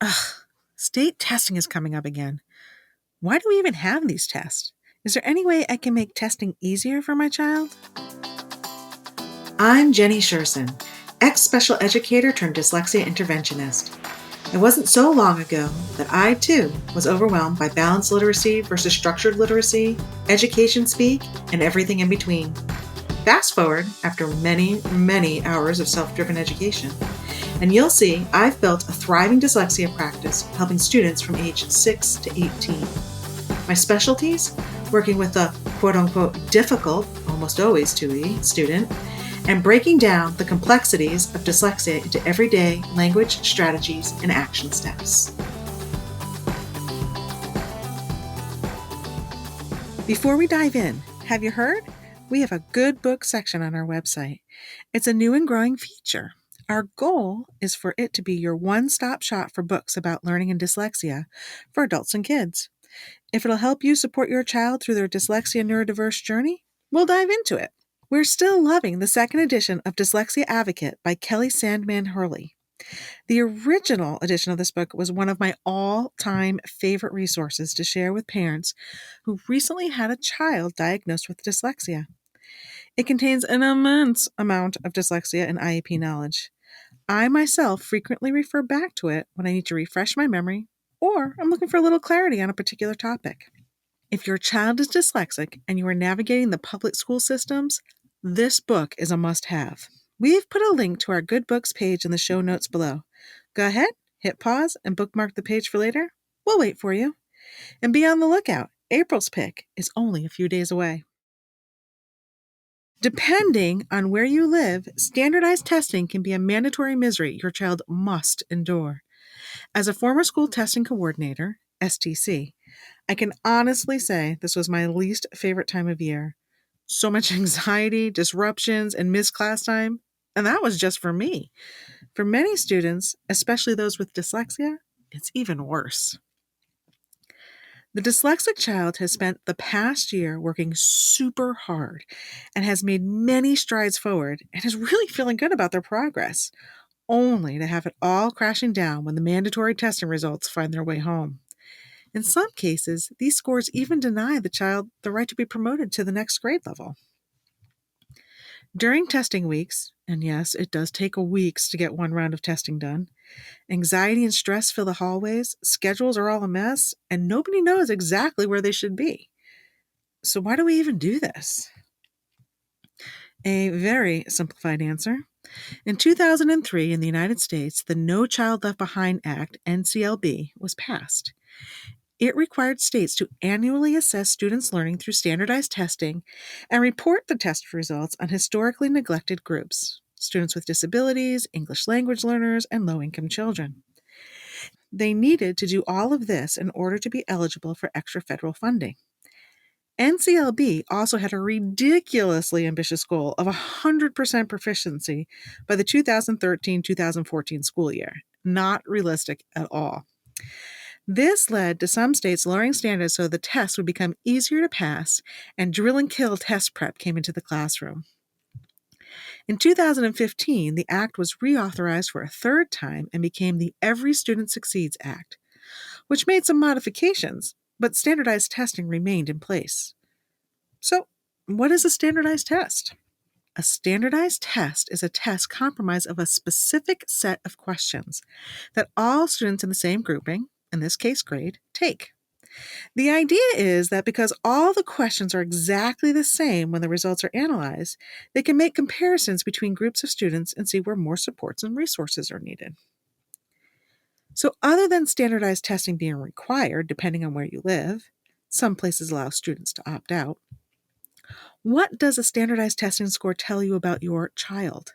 Ugh, state testing is coming up again. Why do we even have these tests? Is there any way I can make testing easier for my child? I'm Jenny Sherson, ex-special educator turned dyslexia interventionist. It wasn't so long ago that I, too, was overwhelmed by balanced literacy versus structured literacy, education speak, and everything in between. Fast forward after many, many hours of self-driven education, and you'll see I've built a thriving dyslexia practice helping students from age 6 to 18. My specialties? Working with the quote-unquote difficult, almost always 2E, student, and breaking down the complexities of dyslexia into everyday language strategies and action steps. Before we dive in, have you heard? We have a good book section on our website. It's a new and growing feature. Our goal is for it to be your one-stop shop for books about learning and dyslexia for adults and kids. If it'll help you support your child through their dyslexia neurodiverse journey, we'll dive into it. We're still loving the second edition of Dyslexia Advocate by Kelly Sandman Hurley. The original edition of this book was one of my all-time favorite resources to share with parents who recently had a child diagnosed with dyslexia. It contains an immense amount of dyslexia and IEP knowledge. I myself frequently refer back to it when I need to refresh my memory or I'm looking for a little clarity on a particular topic. If your child is dyslexic and you are navigating the public school systems, this book is a must-have. We've put a link to our Good Books page in the show notes below. Go ahead, hit pause, and bookmark the page for later. We'll wait for you. And be on the lookout. April's pick is only a few days away. Depending on where you live, standardized testing can be a mandatory misery your child must endure. As a former school testing coordinator, STC, I can honestly say this was my least favorite time of year. So much anxiety, disruptions, and missed class time, and that was just for me. For many students, especially those with dyslexia, it's even worse. The dyslexic child has spent the past year working super hard and has made many strides forward and is really feeling good about their progress, only to have it all crashing down when the mandatory testing results find their way home. In some cases, these scores even deny the child the right to be promoted to the next grade level. During testing weeks, and yes, it does take weeks to get one round of testing done, anxiety and stress fill the hallways, schedules are all a mess, and nobody knows exactly where they should be. So why do we even do this? A very simplified answer. In 2003, in the United States, the No Child Left Behind Act, NCLB, was passed. It required states to annually assess students' learning through standardized testing and report the test results on historically neglected groups, students with disabilities, English language learners, and low-income children. They needed to do all of this in order to be eligible for extra federal funding. NCLB also had a ridiculously ambitious goal of 100% proficiency by the 2013-2014 school year. Not realistic at all. This led to some states lowering standards so the test would become easier to pass, and drill and kill test prep came into the classroom. In 2015, the act was reauthorized for a third time and became the Every Student Succeeds Act, which made some modifications, but standardized testing remained in place. So, what is a standardized test? A standardized test is a test comprised of a specific set of questions that all students in the same grouping, in this case grade, take. The idea is that because all the questions are exactly the same when the results are analyzed, they can make comparisons between groups of students and see where more supports and resources are needed. So other than standardized testing being required, depending on where you live, some places allow students to opt out, what does a standardized testing score tell you about your child?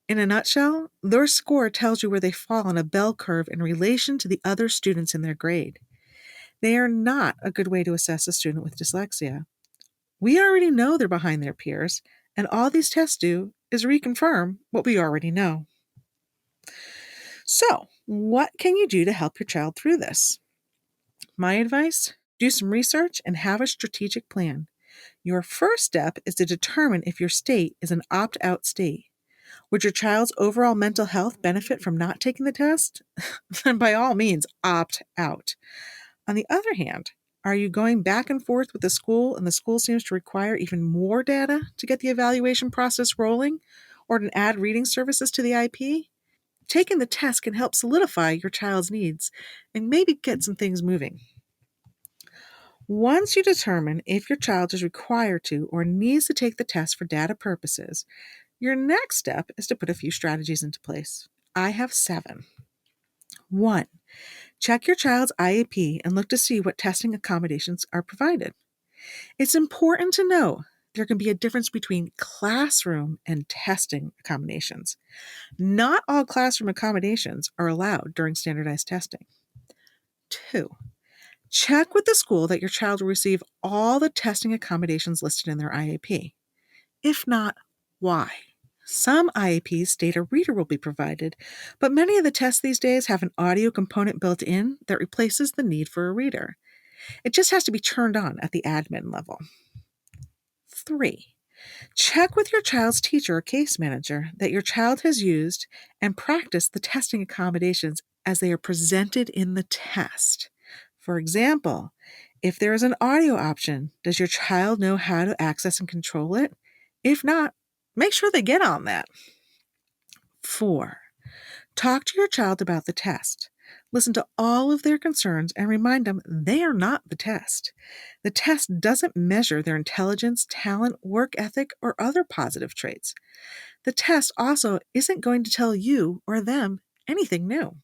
In a nutshell, their score tells you where they fall on a bell curve in relation to the other students in their grade. They are not a good way to assess a student with dyslexia. We already know they're behind their peers, and all these tests do is reconfirm what we already know. So, what can you do to help your child through this? My advice? Do some research and have a strategic plan. Your first step is to determine if your state is an opt-out state. Would your child's overall mental health benefit from not taking the test? Then by all means, opt out. On the other hand, are you going back and forth with the school and the school seems to require even more data to get the evaluation process rolling or to add reading services to the IP? Taking the test can help solidify your child's needs and maybe get some things moving. Once you determine if your child is required to or needs to take the test for data purposes, your next step is to put a few strategies into place. I have 7. 1. Check your child's IEP and look to see what testing accommodations are provided. It's important to know there can be a difference between classroom and testing accommodations. Not all classroom accommodations are allowed during standardized testing. 2. Check with the school that your child will receive all the testing accommodations listed in their IEP. If not, why? Some IEPs state a reader will be provided, but many of the tests these days have an audio component built in that replaces the need for a reader. It just has to be turned on at the admin level. 3. Check with your child's teacher or case manager that your child has used and practiced the testing accommodations as they are presented in the test. For example, if there is an audio option, does your child know how to access and control it? If not, make sure they get on that. 4. Talk to your child about the test. Listen to all of their concerns and remind them they are not the test. The test doesn't measure their intelligence, talent, work ethic, or other positive traits. The test also isn't going to tell you or them anything new.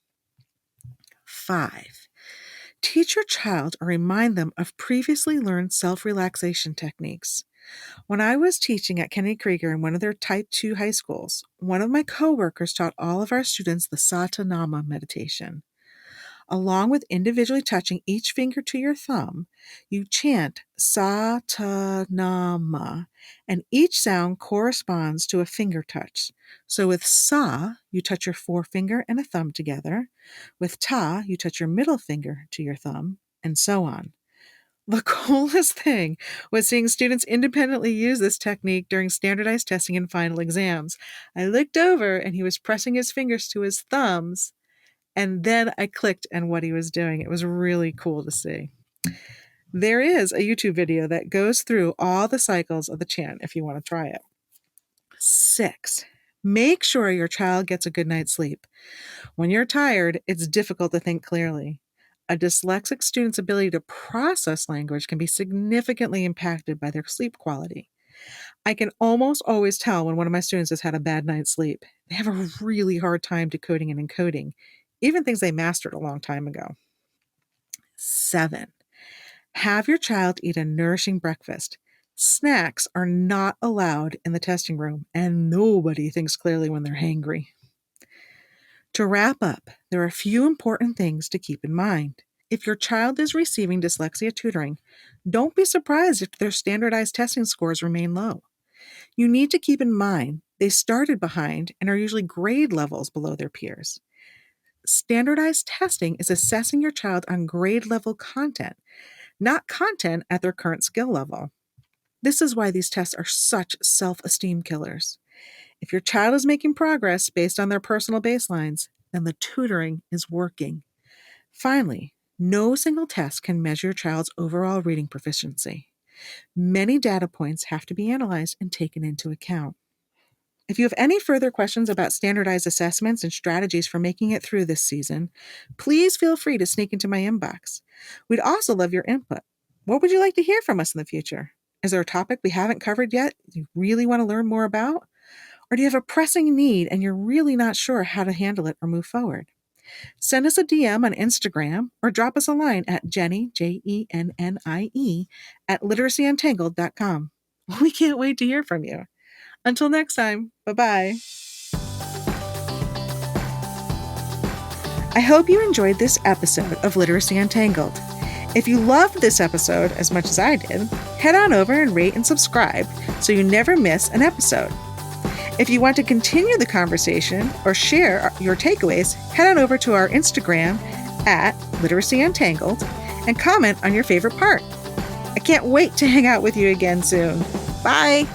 5. Teach your child or remind them of previously learned self-relaxation techniques. When I was teaching at Kennedy Krieger in one of their Type 2 high schools, one of my coworkers taught all of our students the Satanama meditation. Along with individually touching each finger to your thumb, you chant Satanama, and each sound corresponds to a finger touch. So with Sa, you touch your forefinger and a thumb together. With Ta, you touch your middle finger to your thumb, and so on. The coolest thing was seeing students independently use this technique during standardized testing and final exams. I looked over and he was pressing his fingers to his thumbs, and then I clicked on what he was doing. It was really cool to see. There is a YouTube video that goes through all the cycles of the chant if you want to try it. 6. Make sure your child gets a good night's sleep. When you're tired, it's difficult to think clearly. A dyslexic student's ability to process language can be significantly impacted by their sleep quality. I can almost always tell when one of my students has had a bad night's sleep. They have a really hard time decoding and encoding, even things they mastered a long time ago. 7. Have your child eat a nourishing breakfast. Snacks are not allowed in the testing room, and nobody thinks clearly when they're hangry. To wrap up, there are a few important things to keep in mind. If your child is receiving dyslexia tutoring, don't be surprised if their standardized testing scores remain low. You need to keep in mind they started behind and are usually grade levels below their peers. Standardized testing is assessing your child on grade level content, not content at their current skill level. This is why these tests are such self-esteem killers. If your child is making progress based on their personal baselines, then the tutoring is working. Finally, no single test can measure your child's overall reading proficiency. Many data points have to be analyzed and taken into account. If you have any further questions about standardized assessments and strategies for making it through this season, please feel free to sneak into my inbox. We'd also love your input. What would you like to hear from us in the future? Is there a topic we haven't covered yet you really want to learn more about? Or do you have a pressing need and you're really not sure how to handle it or move forward? Send us a DM on Instagram or drop us a line at Jennie, Jennie, at literacyuntangled.com. We can't wait to hear from you. Until next time, bye-bye. I hope you enjoyed this episode of Literacy Untangled. If you loved this episode as much as I did, head on over and rate and subscribe so you never miss an episode. If you want to continue the conversation or share your takeaways, head on over to our Instagram at Literacy Untangled and comment on your favorite part. I can't wait to hang out with you again soon. Bye!